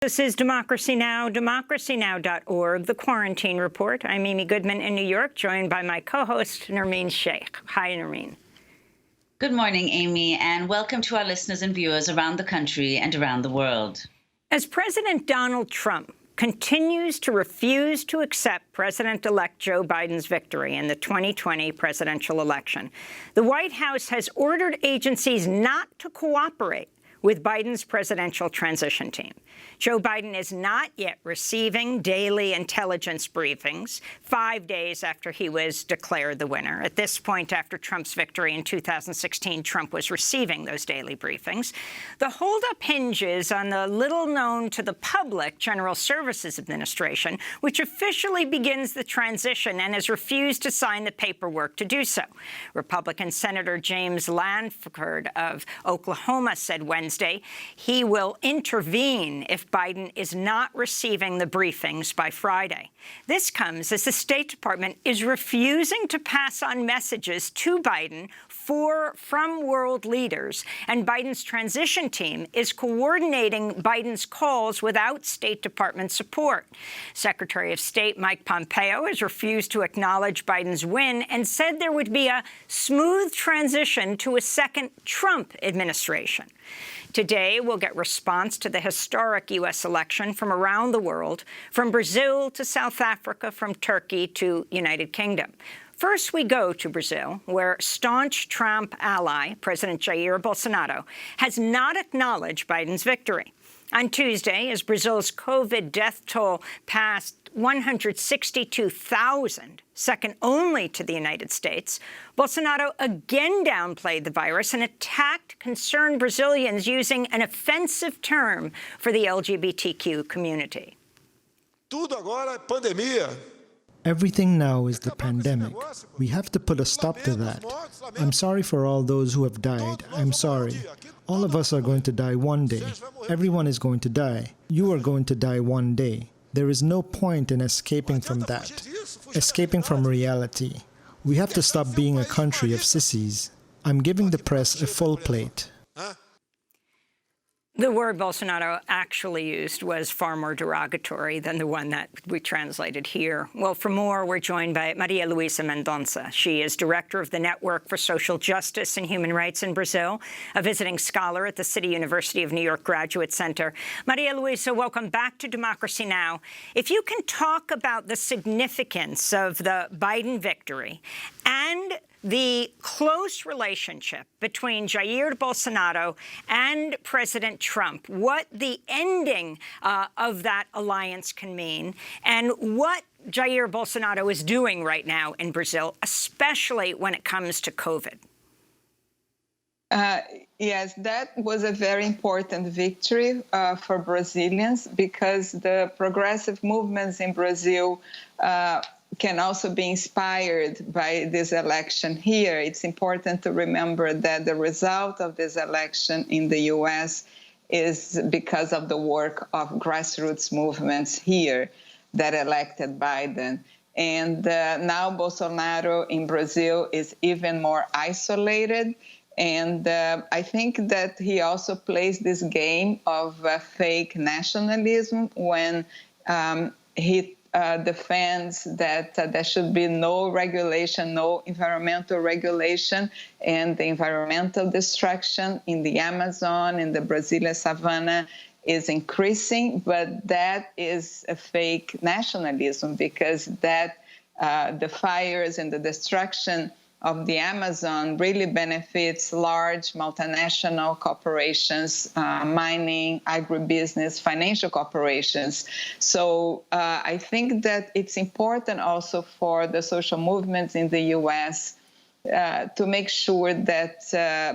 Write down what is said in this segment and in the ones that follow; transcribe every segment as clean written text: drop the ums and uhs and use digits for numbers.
This is Democracy Now!, democracynow.org, The Quarantine Report. I'm Amy Goodman in New York, joined by my co-host, Nermeen Sheikh. Hi, Nermeen. Good morning, Amy, and welcome to our listeners and viewers around the country and around the world. As President Donald Trump continues to refuse to accept President-elect Joe Biden's victory in the 2020 presidential election, the White House has ordered agencies not to cooperate with Biden's presidential transition team. Joe Biden is not yet receiving daily intelligence briefings 5 days after he was declared the winner. At this point, after Trump's victory in 2016, Trump was receiving those daily briefings. The holdup hinges on the little-known to the public General Services Administration, which officially begins the transition and has refused to sign the paperwork to do so. Republican Senator James Lankford of Oklahoma said Wednesday he will intervene if Biden is not receiving the briefings by Friday. This comes as the State Department is refusing to pass on messages to Biden from world leaders, and Biden's transition team is coordinating Biden's calls without State Department support. Secretary of State Mike Pompeo has refused to acknowledge Biden's win and said there would be a smooth transition to a second Trump administration. Today, we'll get response to the historic U.S. election from around the world, from Brazil to South Africa, from Turkey to United Kingdom. First, we go to Brazil, where staunch Trump ally, President Jair Bolsonaro, has not acknowledged Biden's victory. On Tuesday, as Brazil's COVID death toll passed 162,000, second only to the United States, Bolsonaro again downplayed the virus and attacked concerned Brazilians using an offensive term for the LGBTQ community. Tudo agora é pandemia. Everything now is the pandemic. We have to put a stop to that. I'm sorry for all those who have died. I'm sorry. All of us are going to die one day. Everyone is going to die. You are going to die one day. There is no point in escaping from that, escaping from reality. We have to stop being a country of sissies. I'm giving the press a full plate. The word Bolsonaro actually used was far more derogatory than the one that we translated here. Well, for more, we're joined by Maria Luisa Mendonça. She is director of the Network for Social Justice and Human Rights in Brazil, a visiting scholar at the City University of New York Graduate Center. Maria Luisa, welcome back to Democracy Now! If you can talk about the significance of the Biden victory and the close relationship between Jair Bolsonaro and President Trump, what the ending of that alliance can mean, and what Jair Bolsonaro is doing right now in Brazil, especially when it comes to COVID. Yes, that was a very important victory for Brazilians, because the progressive movements in Brazil can also be inspired by this election here. It's important to remember that the result of this election in the U.S. is because of the work of grassroots movements here that elected Biden. And now Bolsonaro in Brazil is even more isolated. And I think that he also plays this game of fake nationalism when he defends that there should be no regulation, no environmental regulation, and the environmental destruction in the Amazon, in the Brazilian savanna, is increasing. But that is a fake nationalism, because that the fires and the destruction of the Amazon really benefits large multinational corporations, mining, agribusiness, financial corporations. So I think that it's important also for the social movements in the U.S. To make sure that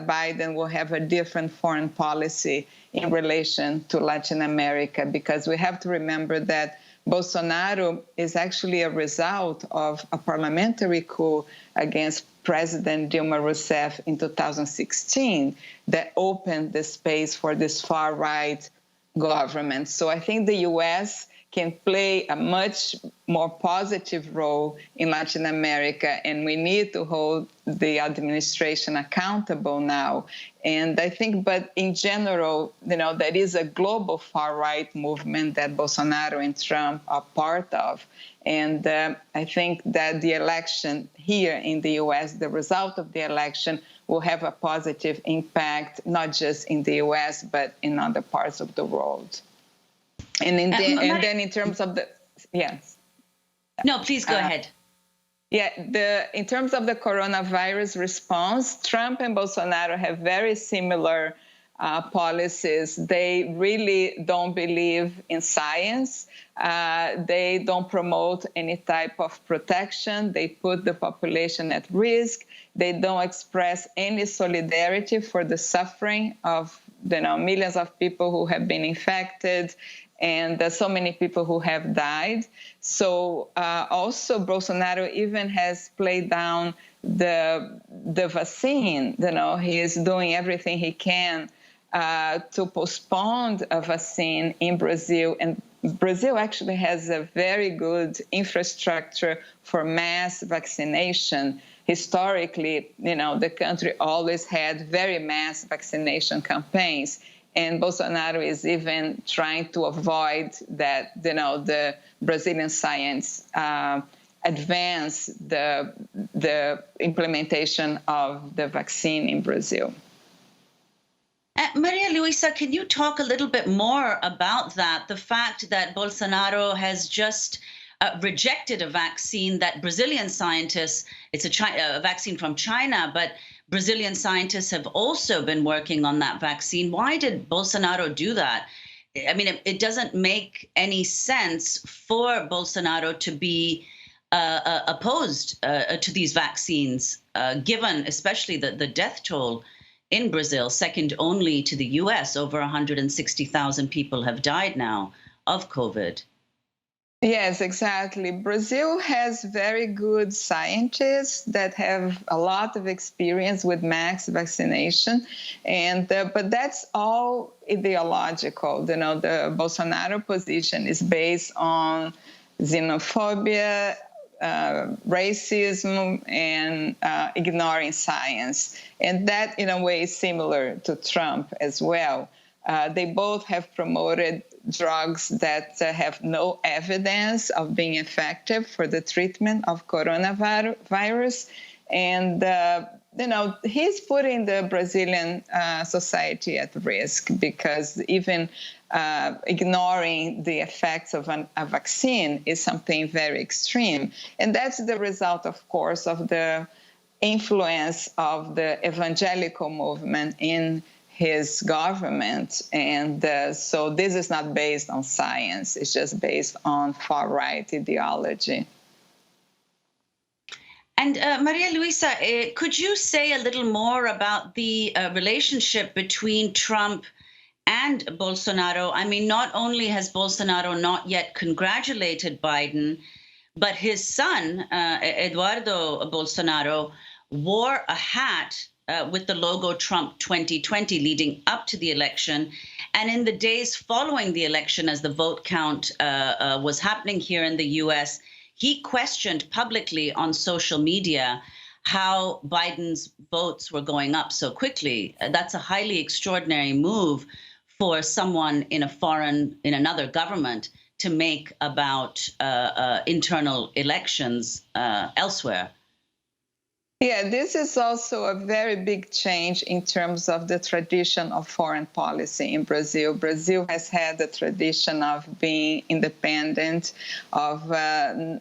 Biden will have a different foreign policy in relation to Latin America, because we have to remember that Bolsonaro is actually a result of a parliamentary coup against President Dilma Rousseff in 2016 that opened the space for this far-right government. So I think the U.S. can play a much more positive role in Latin America, and we need to hold the administration accountable now. And I think, but in general, there is a global far-right movement that Bolsonaro and Trump are part of. And I think that the election here in the U.S., the result of the election, will have a positive impact, not just in the U.S., but in other parts of the world. And then in terms of the, yes. No, please go ahead. Yeah, in terms of the coronavirus response, Trump and Bolsonaro have very similar policies. They really don't believe in science. They don't promote any type of protection. They put the population at risk. They don't express any solidarity for the suffering of millions of people who have been infected, and there's so many people who have died. So also Bolsonaro even has played down the vaccine. He is doing everything he can to postpone a vaccine in Brazil. And Brazil actually has a very good infrastructure for mass vaccination. Historically, the country always had very mass vaccination campaigns. And Bolsonaro is even trying to avoid that, the Brazilian science advance the implementation of the vaccine in Brazil. Maria Luisa, can you talk a little bit more about that? The fact that Bolsonaro has just rejected a vaccine that Brazilian scientists, it's a vaccine from China, but Brazilian scientists have also been working on that vaccine. Why did Bolsonaro do that? I mean, it doesn't make any sense for Bolsonaro to be opposed to these vaccines, given especially the death toll in Brazil, second only to the US. Over 160,000 people have died now of COVID. Yes, exactly. Brazil has very good scientists that have a lot of experience with mass vaccination, and but that's all ideological. The Bolsonaro position is based on xenophobia, racism, and ignoring science, and that in a way is similar to Trump as well. They both have promoted drugs that have no evidence of being effective for the treatment of coronavirus. And, he's putting the Brazilian society at risk, because even ignoring the effects of a vaccine is something very extreme. And that's the result, of course, of the influence of the evangelical movement in his government. And so this is not based on science. It's just based on far-right ideology. And Maria Luisa, could you say a little more about the relationship between Trump and Bolsonaro? I mean, not only has Bolsonaro not yet congratulated Biden, but his son, Eduardo Bolsonaro, wore a hat with the logo Trump 2020 leading up to the election. And in the days following the election, as the vote count was happening here in the US, he questioned publicly on social media how Biden's votes were going up so quickly. That's a highly extraordinary move for someone in another government to make about internal elections elsewhere. Yeah, this is also a very big change in terms of the tradition of foreign policy in Brazil. Brazil has had the tradition of being independent, of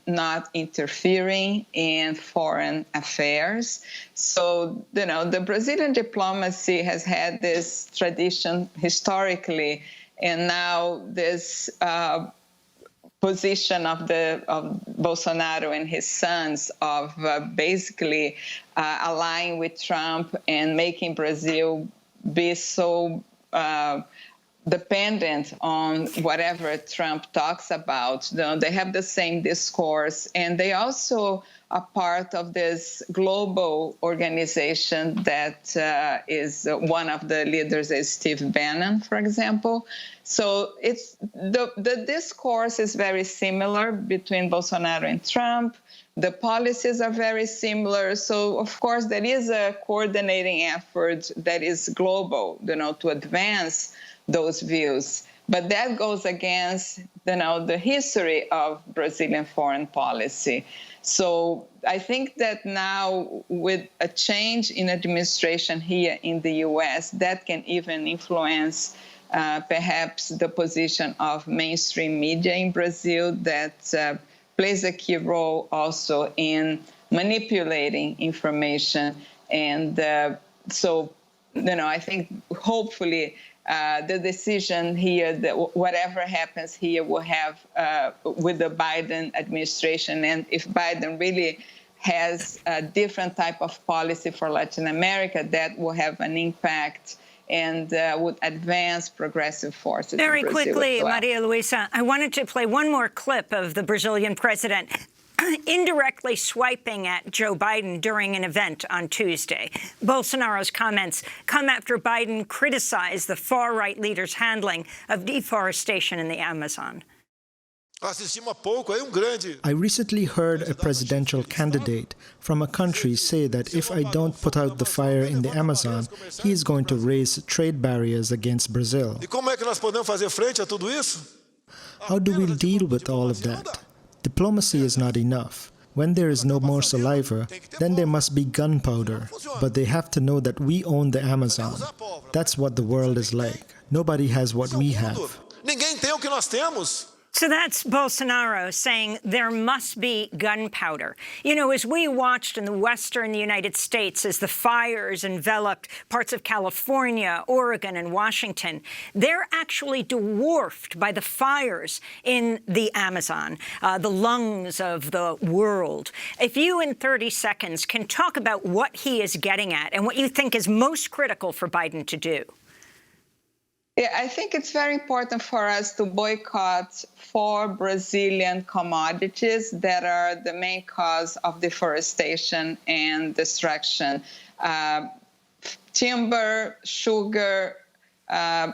not interfering in foreign affairs. So, the Brazilian diplomacy has had this tradition historically, and now this position of Bolsonaro and his sons of basically aligning with Trump and making Brazil be so dependent on whatever Trump talks about. They have the same discourse, and they also are part of this global organization that is one of the leaders is Steve Bannon, for example. So it's the discourse is very similar between Bolsonaro and Trump. The policies are very similar. So, of course, there is a coordinating effort that is global, to advance those views. But that goes against, the history of Brazilian foreign policy. So I think that now with a change in administration here in the U.S., that can even influence perhaps the position of mainstream media in Brazil that plays a key role also in manipulating information. And so, I think hopefully the decision here, that whatever happens here will have with the Biden administration, and if Biden really has a different type of policy for Latin America, that will have an impact and would advance progressive forces. Very in Brazil quickly, as well. Maria Luisa, I wanted to play one more clip of the Brazilian president indirectly swiping at Joe Biden during an event on Tuesday. Bolsonaro's comments come after Biden criticized the far-right leader's handling of deforestation in the Amazon. I recently heard a presidential candidate from a country say that if I don't put out the fire in the Amazon, he is going to raise trade barriers against Brazil. How do we deal with all of that? Diplomacy is not enough. When there is no more saliva, then there must be gunpowder. But they have to know that we own the Amazon. That's what the world is like. Nobody has what we have. So that's Bolsonaro saying there must be gunpowder. As we watched in the western United States as the fires enveloped parts of California, Oregon, and Washington, they're actually dwarfed by the fires in the Amazon, the lungs of the world. If you, in 30 seconds, can talk about what he is getting at and what you think is most critical for Biden to do. Yeah, I think it's very important for us to boycott 4 Brazilian commodities that are the main cause of deforestation and destruction. Timber, sugar,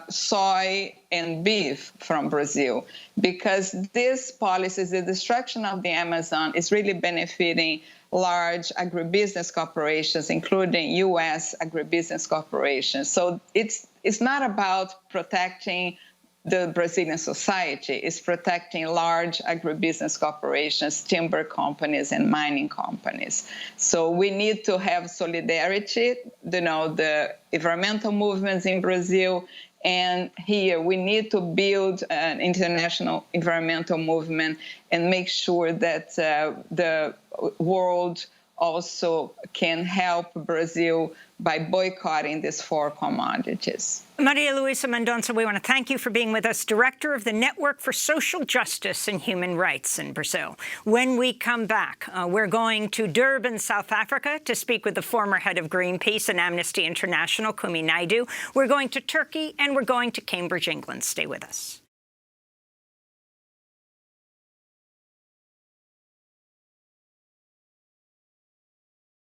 soy, and beef from Brazil. Because these policies, the destruction of the Amazon is really benefiting large agribusiness corporations, including U.S. agribusiness corporations. So it's not about protecting the Brazilian society. It's protecting large agribusiness corporations, timber companies, and mining companies. So we need to have solidarity, the environmental movements in Brazil. And here we need to build an international environmental movement and make sure that the world also can help Brazil by boycotting these 4 commodities. Maria Luisa Mendonça, we want to thank you for being with us, Director of the Network for Social Justice and Human Rights in Brazil. When we come back, we're going to Durban, South Africa, to speak with the former head of Greenpeace and Amnesty International, Kumi Naidoo. We're going to Turkey, and we're going to Cambridge, England. Stay with us.